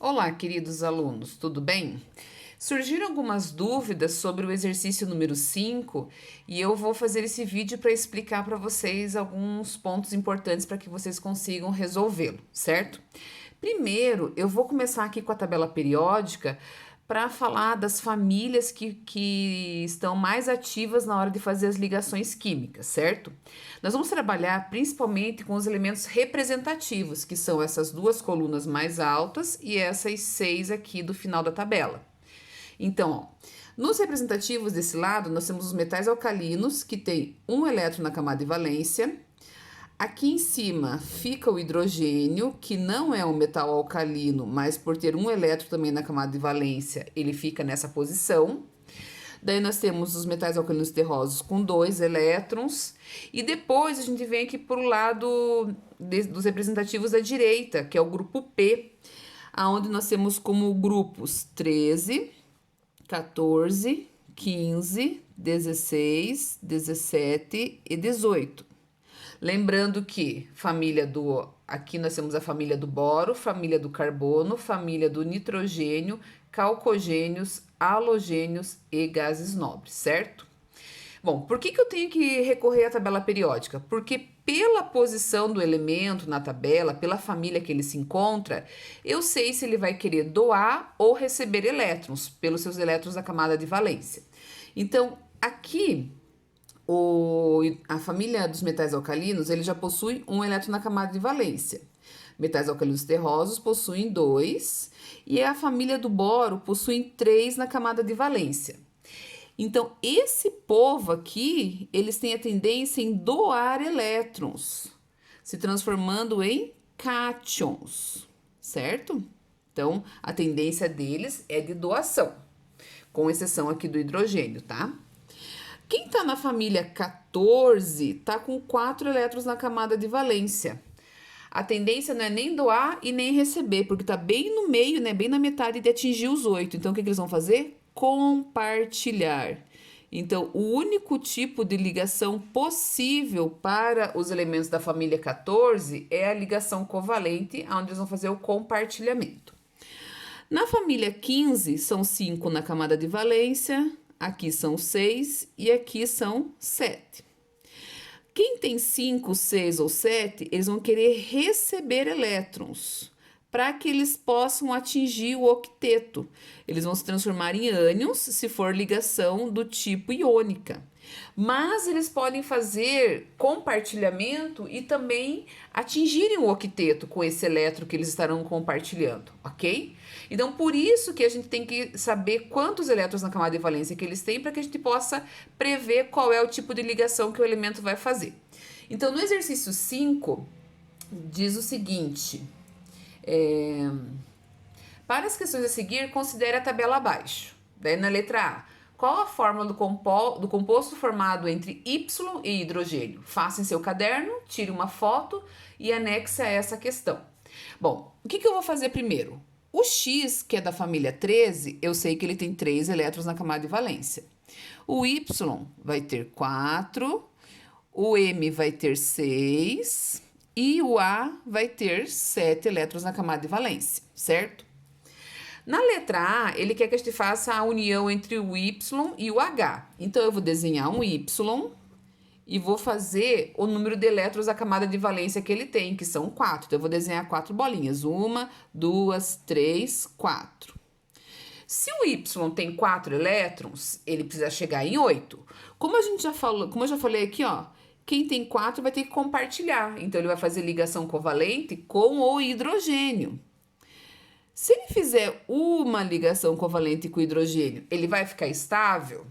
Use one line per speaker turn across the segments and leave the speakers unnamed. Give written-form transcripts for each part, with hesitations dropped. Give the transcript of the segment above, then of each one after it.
Olá, queridos alunos, tudo bem? Surgiram algumas dúvidas sobre o exercício número 5 e eu vou fazer esse vídeo para explicar para vocês alguns pontos importantes para que vocês consigam resolvê-lo, certo? Primeiro, eu vou começar aqui com a tabela periódica para falar das famílias que estão mais ativas na hora de fazer as ligações químicas, certo? Nós vamos trabalhar principalmente com os elementos representativos, que são essas duas colunas mais altas e essas 6 aqui do final da tabela. Então, ó, nos representativos desse lado, nós temos os metais alcalinos, que tem um elétron na camada de valência. Aqui em cima fica o hidrogênio, que não é um metal alcalino, mas por ter um elétron também na camada de valência, ele fica nessa posição. Daí nós temos os metais alcalinos terrosos com 2 elétrons. E depois a gente vem aqui para o lado dos representativos da direita, que é o grupo P, onde nós temos como grupos 13, 14, 15, 16, 17 e 18. Lembrando que aqui nós temos a família do boro, família do carbono, família do nitrogênio, calcogênios, halogênios e gases nobres, certo? Bom, por que eu tenho que recorrer à tabela periódica? Porque pela posição do elemento na tabela, pela família que ele se encontra, eu sei se ele vai querer doar ou receber elétrons, pelos seus elétrons da camada de valência. Então, aqui, a família dos metais alcalinos, ele já possui um elétron na camada de valência. Metais alcalinos terrosos possuem 2 e a família do boro possui 3 na camada de valência. Então, esse povo aqui, eles têm a tendência em doar elétrons, se transformando em cátions, certo? Então, a tendência deles é de doação, com exceção aqui do hidrogênio, tá? Quem tá na família 14 tá com 4 elétrons na camada de valência. A tendência não é nem doar e nem receber, porque tá bem no meio, né? Bem na metade de atingir os 8. Então, o que eles vão fazer? Compartilhar. Então, o único tipo de ligação possível para os elementos da família 14 é a ligação covalente, onde eles vão fazer o compartilhamento. Na família 15, são 5 na camada de valência, aqui são 6 e aqui são 7. Quem tem 5, 6 ou 7, eles vão querer receber elétrons para que eles possam atingir o octeto. Eles vão se transformar em ânions se for ligação do tipo iônica. Mas eles podem fazer compartilhamento e também atingirem o octeto com esse elétron que eles estarão compartilhando, ok? Então, por isso que a gente tem que saber quantos elétrons na camada de valência que eles têm para que a gente possa prever qual é o tipo de ligação que o elemento vai fazer. Então, no exercício 5, diz o seguinte: para as questões a seguir, considere a tabela abaixo. Daí, na letra A, qual a fórmula do composto formado entre Y e hidrogênio? Faça em seu caderno, tire uma foto e anexe a essa questão. Bom, o que eu vou fazer primeiro? O X, que é da família 13, eu sei que ele tem 3 elétrons na camada de valência. O Y vai ter 4, o M vai ter 6 e o A vai ter 7 elétrons na camada de valência, certo? Na letra A, ele quer que a gente faça a união entre o Y e o H. Então, eu vou desenhar um Y e vou fazer o número de elétrons da camada de valência que ele tem, que são 4. Então, eu vou desenhar 4 bolinhas. 1, 2, 3, 4. Se o Y tem 4 elétrons, ele precisa chegar em 8. Como eu já falei aqui, ó, quem tem 4 vai ter que compartilhar. Então, ele vai fazer ligação covalente com o hidrogênio. Se ele fizer uma ligação covalente com o hidrogênio, ele vai ficar estável?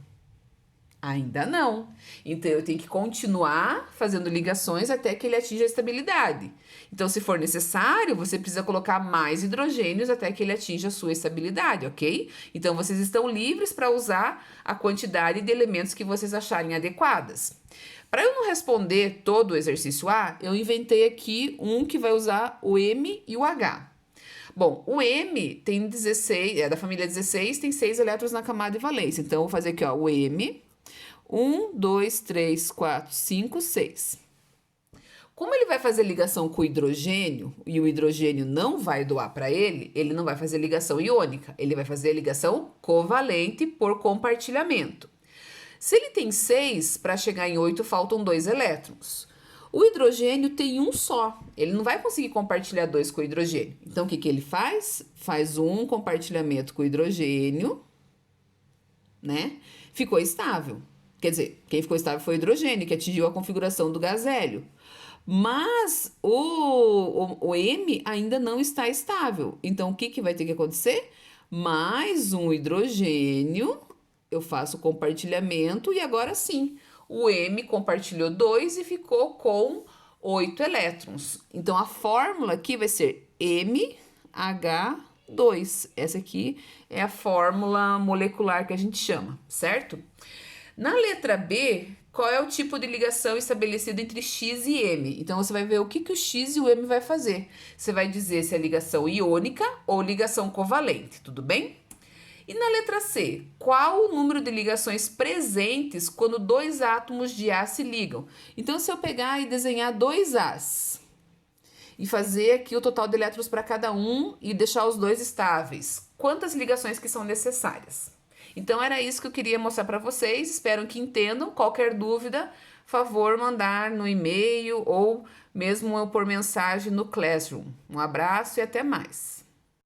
Ainda não. Então, eu tenho que continuar fazendo ligações até que ele atinja a estabilidade. Então, se for necessário, você precisa colocar mais hidrogênios até que ele atinja a sua estabilidade, ok? Então, vocês estão livres para usar a quantidade de elementos que vocês acharem adequadas. Para eu não responder todo o exercício A, eu inventei aqui um que vai usar o M e o H. Bom, o M tem 16, é da família 16, tem 6 elétrons na camada de valência. Então, eu vou fazer aqui, ó, o M. 1, 2, 3, 4, 5, 6. Como ele vai fazer ligação com o hidrogênio e o hidrogênio não vai doar para ele não vai fazer ligação iônica, ele vai fazer ligação covalente por compartilhamento. Se ele tem 6, para chegar em 8 faltam 2 elétrons. O hidrogênio tem um só, ele não vai conseguir compartilhar 2 com o hidrogênio. Então, o que ele faz? Faz um compartilhamento com o hidrogênio, né? Ficou estável. Quer dizer, quem ficou estável foi o hidrogênio, que atingiu a configuração do gás hélio. Mas o M ainda não está estável. Então, o que vai ter que acontecer? Mais um hidrogênio, eu faço compartilhamento e agora sim, o M compartilhou 2 e ficou com 8 elétrons. Então, a fórmula aqui vai ser MH2. Essa aqui é a fórmula molecular que a gente chama, certo? Na letra B, qual é o tipo de ligação estabelecida entre X e M? Então, você vai ver o que o X e o M vai fazer. Você vai dizer se é ligação iônica ou ligação covalente, tudo bem? E na letra C, qual o número de ligações presentes quando 2 átomos de A se ligam? Então, se eu pegar e desenhar 2 As e fazer aqui o total de elétrons para cada um e deixar os 2 estáveis, quantas ligações que são necessárias? Então, era isso que eu queria mostrar para vocês. Espero que entendam. Qualquer dúvida, favor mandar no e-mail ou mesmo por mensagem no Classroom. Um abraço e até mais.